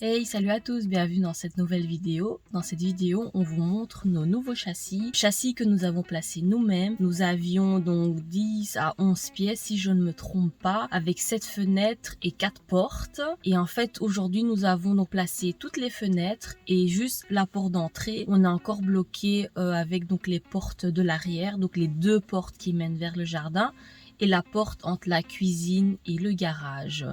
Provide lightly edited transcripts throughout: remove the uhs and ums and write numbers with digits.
Hey, salut à tous, bienvenue dans cette nouvelle vidéo. Dans cette vidéo, on vous montre nos nouveaux châssis que nous avons placés nous-mêmes. Nous avions donc 10 à 11 pièces, si je ne me trompe pas, avec 7 fenêtres et 4 portes. Et en fait, aujourd'hui, nous avons donc placé toutes les fenêtres et juste la porte d'entrée. On a encore bloqué avec donc les portes de l'arrière, donc les deux portes qui mènent vers le jardin et la porte entre la cuisine et le garage.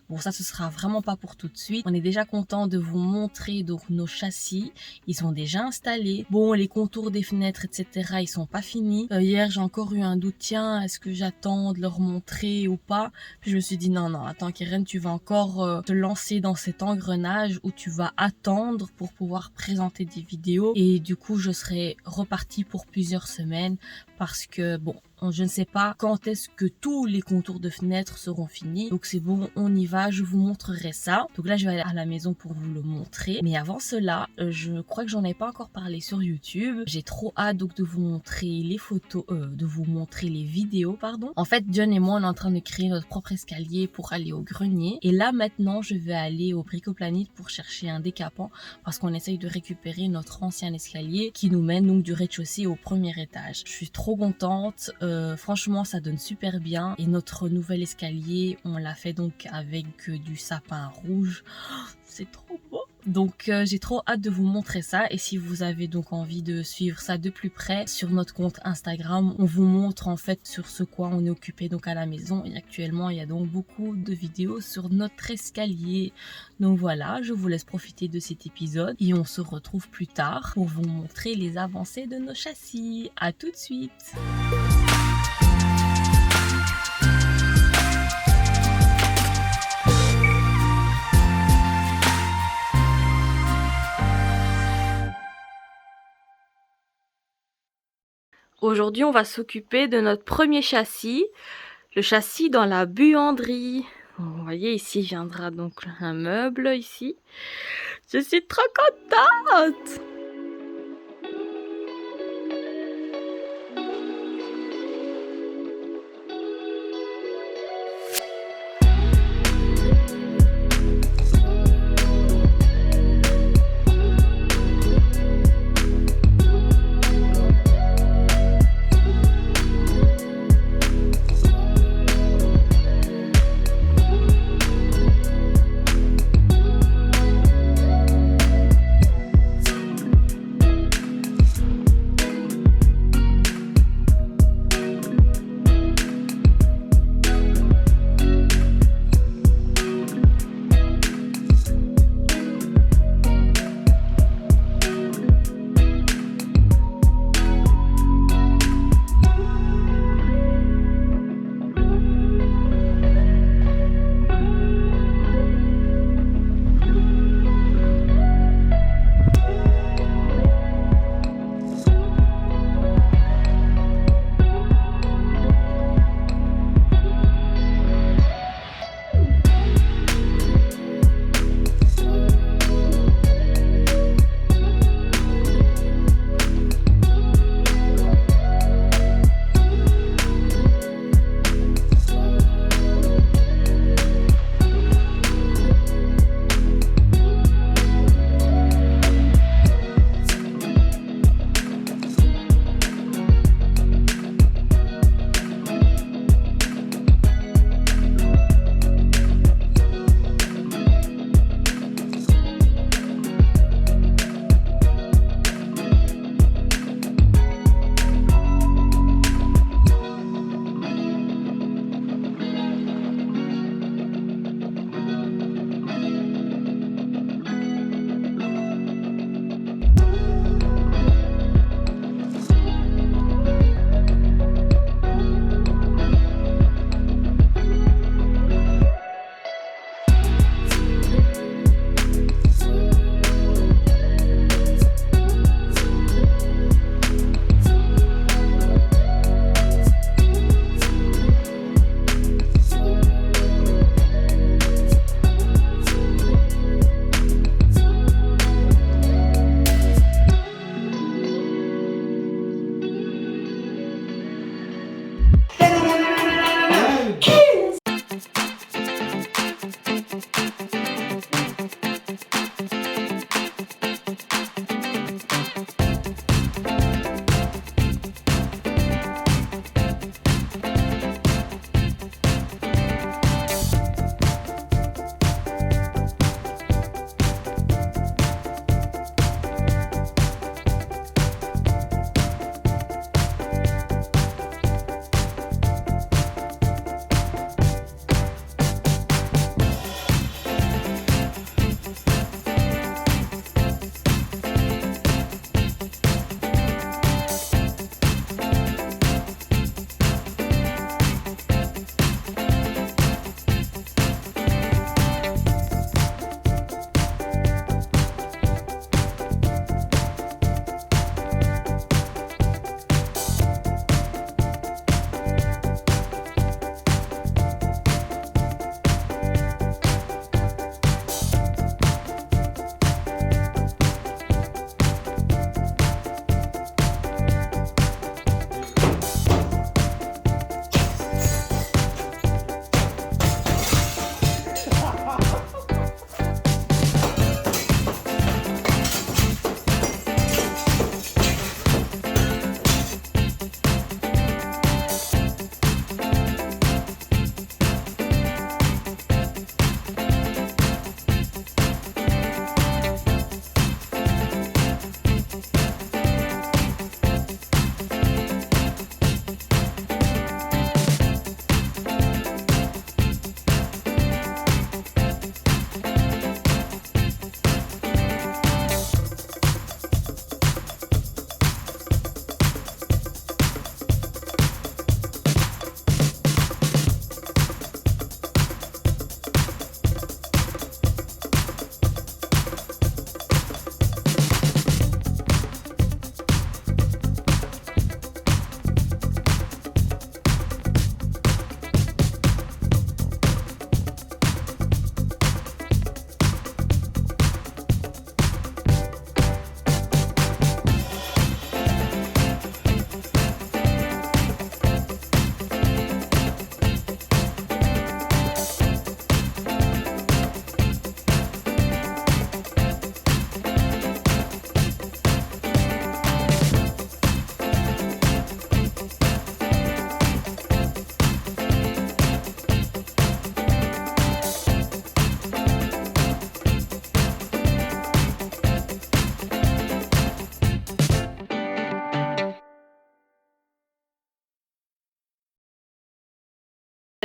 Bon, ça, ce sera vraiment pas pour tout de suite. On est déjà content de vous montrer donc nos châssis. Ils sont déjà installés. Bon, les contours des fenêtres, etc., ils sont pas finis. Hier, j'ai encore eu un doute. Tiens, est-ce que j'attends de leur montrer ou pas? Puis je me suis dit non, attends, Keren, tu vas encore te lancer dans cet engrenage où tu vas attendre pour pouvoir présenter des vidéos. Et du coup, je serai repartie pour plusieurs semaines parce que bon, je ne sais pas quand est-ce que tous les contours de fenêtres seront finis. Donc c'est bon, on y va, je vous montrerai ça. Donc là, je vais aller à la maison pour vous le montrer. Mais avant cela, je crois que j'en ai pas encore parlé sur YouTube. J'ai trop hâte donc de vous montrer les photos, de vous montrer les vidéos, pardon. En fait, John et moi, on est en train de créer notre propre escalier pour aller au grenier. Et là, maintenant, je vais aller au Bricoplanète pour chercher un décapant parce qu'on essaye de récupérer notre ancien escalier qui nous mène donc du rez-de-chaussée au premier étage. Je suis trop contente. Franchement, ça donne super bien. Et notre nouvel escalier, on l'a fait donc avec du sapin rouge. C'est trop beau. Donc j'ai trop hâte de vous montrer ça. Et si vous avez donc envie de suivre ça de plus près sur notre compte Instagram, on vous montre en fait sur ce quoi on est occupé donc à la maison. Et actuellement, il y a donc beaucoup de vidéos sur notre escalier. Donc voilà, je vous laisse profiter de cet épisode et on se retrouve plus tard pour vous montrer les avancées de nos châssis. À tout de suite. Aujourd'hui, on va s'occuper de notre premier châssis, le châssis dans la buanderie. Vous voyez, ici viendra donc un meuble ici. Je suis trop contente!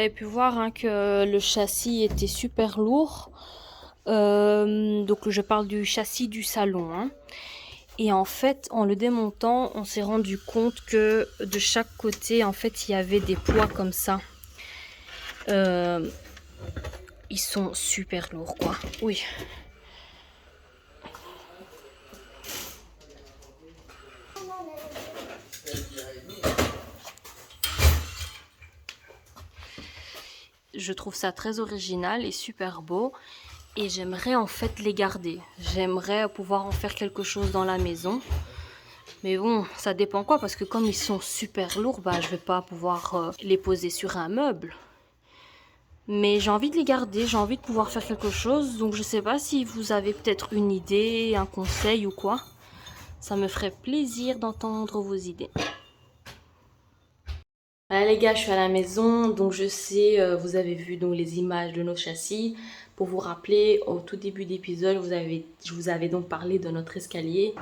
avez pu voir hein, que le châssis était super lourd. Donc je parle du châssis du salon. Hein. Et en fait, en le démontant, on s'est rendu compte que de chaque côté, en fait, il y avait des poids comme ça. Ils sont super lourds, quoi. Oui. Je trouve ça très original et super beau. Et j'aimerais en fait les garder. J'aimerais pouvoir en faire quelque chose dans la maison. Mais bon, ça dépend quoi, parce que comme ils sont super lourds, bah, je vais pas pouvoir les poser sur un meuble. Mais j'ai envie de les garder, j'ai envie de pouvoir faire quelque chose. Donc je sais pas si vous avez peut-être une idée, un conseil ou quoi. Ça me ferait plaisir d'entendre vos idées. Voilà les gars, je suis à la maison, donc je sais, vous avez vu donc les images de nos châssis. Pour vous rappeler, au tout début d'épisode, je vous avais donc parlé de notre escalier.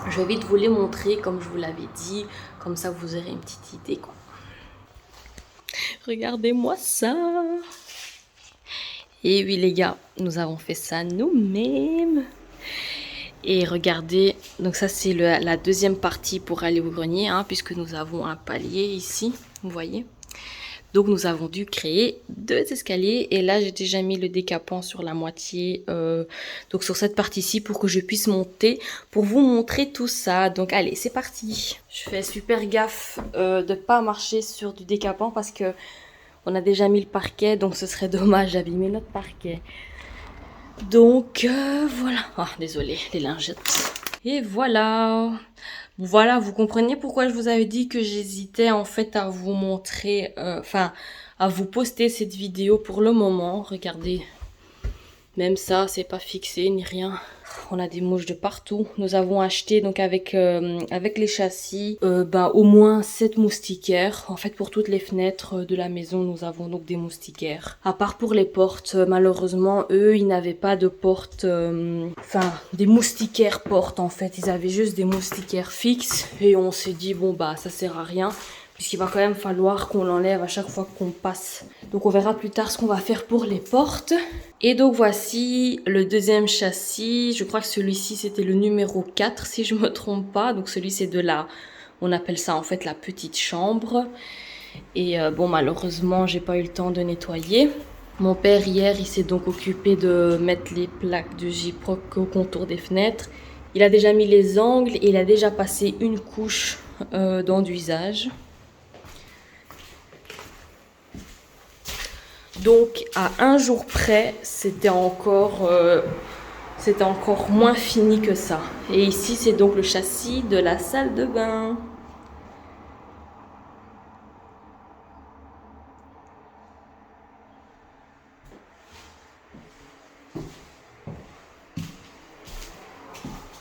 Je vais vite vous les montrer comme je vous l'avais dit, comme ça vous aurez une petite idée quoi. Regardez-moi ça. Et oui les gars, nous avons fait ça nous-mêmes. Et regardez, donc ça c'est la deuxième partie pour aller au grenier, hein, puisque nous avons un palier ici, vous voyez. Donc nous avons dû créer 2 escaliers et là j'ai déjà mis le décapant sur la moitié, donc sur cette partie-ci pour que je puisse monter, pour vous montrer tout ça. Donc allez c'est parti. Je fais super gaffe de pas marcher sur du décapant parce que on a déjà mis le parquet, donc ce serait dommage d'abîmer notre parquet. Donc voilà, oh, désolé les lingettes. Et voilà. Voilà, vous comprenez pourquoi je vous avais dit que j'hésitais en fait à vous montrer, à vous poster cette vidéo pour le moment. Regardez, même ça, c'est pas fixé ni rien. On a des mouches de partout. Nous avons acheté donc avec les châssis au moins 7 moustiquaires. En fait pour toutes les fenêtres de la maison nous avons donc des moustiquaires. À part pour les portes, malheureusement eux ils n'avaient pas de porte, des moustiquaires portes en fait. Ils avaient juste des moustiquaires fixes et on s'est dit bon bah ça sert à rien. Puisqu'il va quand même falloir qu'on l'enlève à chaque fois qu'on passe. Donc on verra plus tard ce qu'on va faire pour les portes. Et donc voici le deuxième châssis. Je crois que celui-ci c'était le numéro 4 si je me trompe pas. Donc celui c'est de la, on appelle ça en fait la petite chambre. Et bon malheureusement j'ai pas eu le temps de nettoyer. Mon père hier il s'est donc occupé de mettre les plaques de Gyproc au contour des fenêtres. Il a déjà mis les angles et il a déjà passé une couche d'enduisage. Donc à un jour près, c'était encore moins fini que ça. Et ici, c'est donc le châssis de la salle de bain.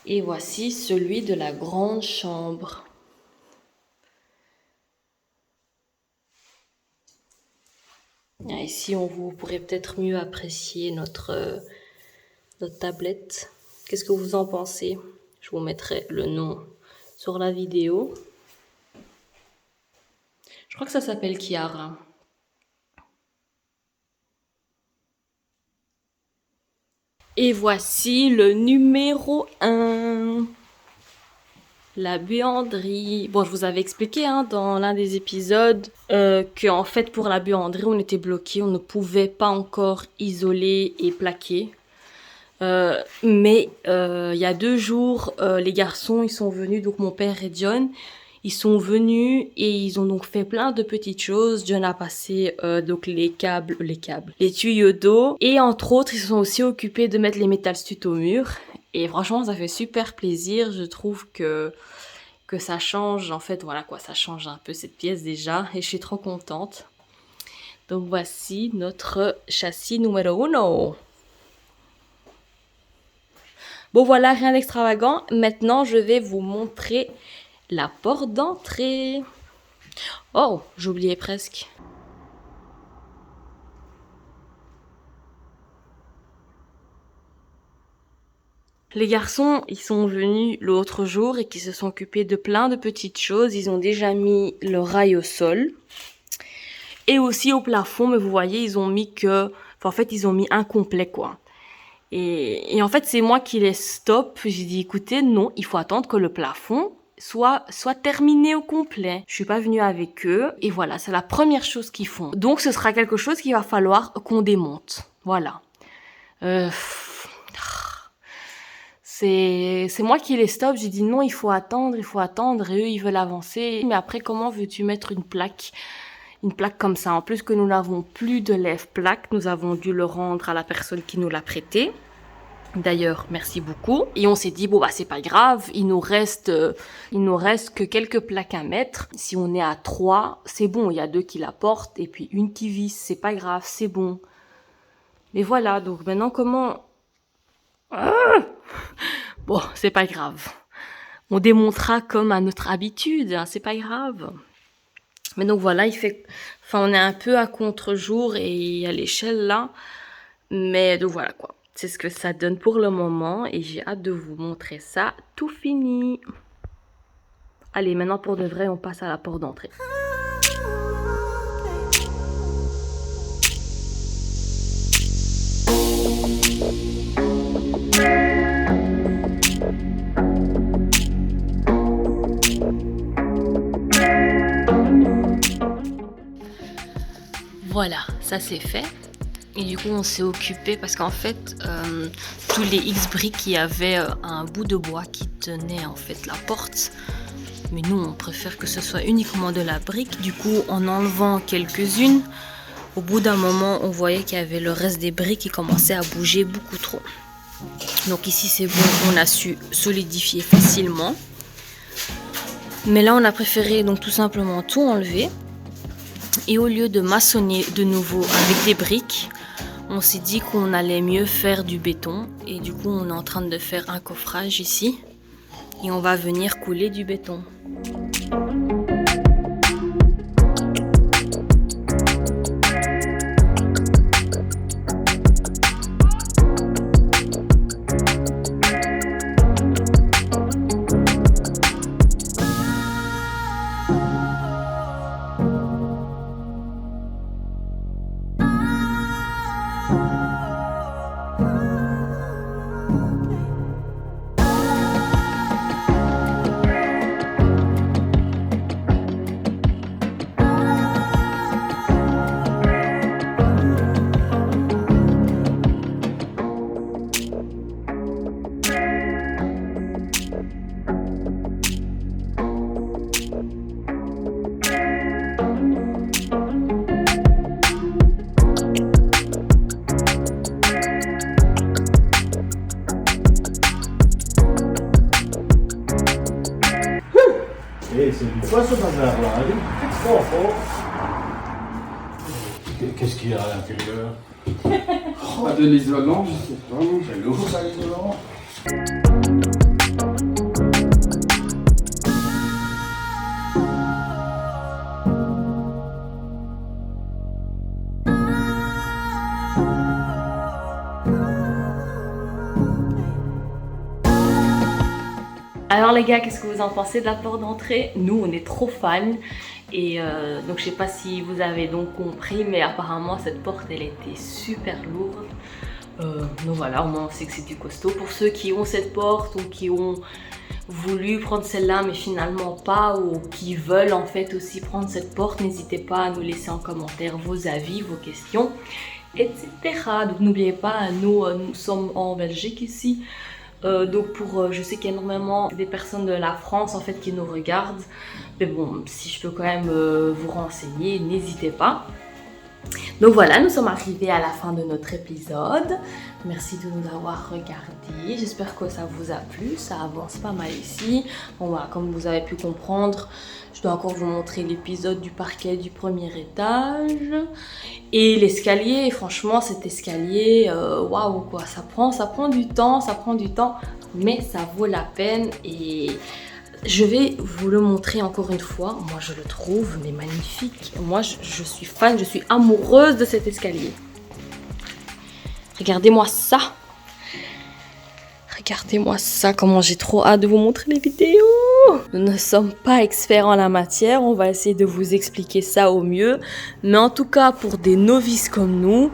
Et voici celui de la grande chambre. Ici, vous pourrez peut-être mieux apprécier notre tablette. Qu'est-ce que vous en pensez? Je vous mettrai le nom sur la vidéo. Je crois que ça s'appelle Kiara. Et voici le numéro 1. La buanderie. Bon, je vous avais expliqué hein, dans l'un des épisodes que en fait pour la buanderie on était bloqué, on ne pouvait pas encore isoler et plaquer. Mais il y a 2 jours, les garçons ils sont venus, donc mon père et John, ils sont venus et ils ont donc fait plein de petites choses. John a passé donc les tuyaux d'eau et entre autres ils se sont aussi occupés de mettre les métal stud au mur. Et franchement, ça fait super plaisir. Je trouve que ça change. En fait, voilà quoi, ça change un peu cette pièce déjà. Et je suis trop contente. Donc voici notre châssis numéro 1. Bon voilà, rien d'extravagant. Maintenant, je vais vous montrer la porte d'entrée. Oh, j'oubliais presque. Les garçons, ils sont venus l'autre jour et qui se sont occupés de plein de petites choses. Ils ont déjà mis le rail au sol. Et aussi au plafond, mais vous voyez, ils ont mis ils ont mis un complet, quoi. Et en fait, c'est moi qui les stoppe. J'ai dit, écoutez, non, il faut attendre que le plafond soit terminé au complet. Je suis pas venue avec eux. Et voilà, c'est la première chose qu'ils font. Donc, ce sera quelque chose qu'il va falloir qu'on démonte. Voilà. C'est moi qui les stoppe. J'ai dit non, il faut attendre. Et eux, ils veulent avancer. Mais après, comment veux-tu mettre une plaque comme ça? En plus que nous n'avons plus de lève-plaque, nous avons dû le rendre à la personne qui nous l'a prêté. D'ailleurs, merci beaucoup. Et on s'est dit, bon, bah, c'est pas grave, il nous reste que quelques plaques à mettre. Si on est à 3, c'est bon, il y a 2 qui la portent et puis une qui visse, c'est pas grave, c'est bon. Mais voilà, donc maintenant, comment... Bon, c'est pas grave. On démontera comme à notre habitude, hein, c'est pas grave. Mais donc voilà, on est un peu à contre-jour et il y a l'échelle là. Mais donc voilà quoi. C'est ce que ça donne pour le moment et j'ai hâte de vous montrer ça tout fini. Allez, maintenant pour de vrai, on passe à la porte d'entrée. Voilà, ça c'est fait. Et du coup, on s'est occupé parce qu'en fait, tous les X-briques, il y avait un bout de bois qui tenait en fait la porte. Mais nous, on préfère que ce soit uniquement de la brique. Du coup, en enlevant quelques-unes, au bout d'un moment, on voyait qu'il y avait le reste des briques qui commençaient à bouger beaucoup trop. Donc ici, c'est bon, on a su solidifier facilement. Mais là, on a préféré donc tout simplement tout enlever. Et au lieu de maçonner de nouveau avec des briques, on s'est dit qu'on allait mieux faire du béton. Et du coup, on est en train de faire un coffrage ici. Et on va venir couler du béton. C'est quoi ce bazar-là? Qu'est-ce qu'il y a à l'intérieur? Pas de l'isolant, je sais pas. C'est lourd ça, l'isolant. Alors les gars, qu'est-ce que vous en pensez de la porte d'entrée? Nous, on est trop fans. Et donc je sais pas si vous avez donc compris, mais apparemment cette porte elle était super lourde. Donc voilà, au moins on sait que c'est du costaud. Pour ceux qui ont cette porte ou qui ont voulu prendre celle-là mais finalement pas, ou qui veulent en fait aussi prendre cette porte, n'hésitez pas à nous laisser en commentaire vos avis, vos questions, etc. Donc n'oubliez pas, nous sommes en Belgique ici. Donc je sais qu'il y a énormément des personnes de la France en fait qui nous regardent, mais bon, si je peux quand même vous renseigner, n'hésitez pas. Donc voilà, nous sommes arrivés à la fin de notre épisode. Merci de nous avoir regardés. J'espère que ça vous a plu. Ça avance pas mal ici. Bon voilà, comme vous avez pu comprendre, je dois encore vous montrer l'épisode du parquet du premier étage. Et l'escalier, franchement cet escalier, waouh quoi, ça prend du temps, mais ça vaut la peine. Et je vais vous le montrer encore une fois. Moi je le trouve mais magnifique. Moi je suis fan, je suis amoureuse de cet escalier. Regardez-moi ça. regardez-moi ça, comment j'ai trop hâte de vous montrer les vidéos. Nous ne sommes pas experts en la matière, on va essayer de vous expliquer ça au mieux. Mais en tout cas, pour des novices comme nous,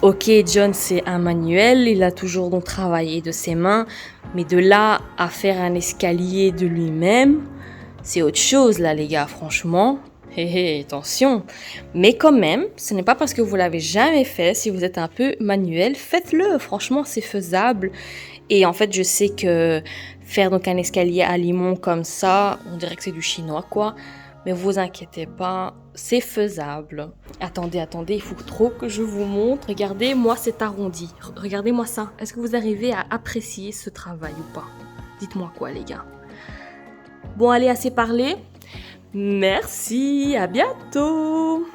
ok, John c'est un manuel, il a toujours donc travaillé de ses mains, mais de là à faire un escalier de lui-même, c'est autre chose là les gars, franchement. Hé hé, attention. Mais quand même, ce n'est pas parce que vous l'avez jamais fait, si vous êtes un peu manuel, faites-le, franchement c'est faisable. Et en fait je sais que faire donc un escalier à limon comme ça, on dirait que c'est du chinois quoi, mais vous inquiétez pas, c'est faisable. Attendez, il faut trop que je vous montre, regardez, moi c'est arrondi, regardez-moi ça, est-ce que vous arrivez à apprécier ce travail ou pas? Dites-moi quoi les gars. Bon allez, assez parlé. Merci, à bientôt!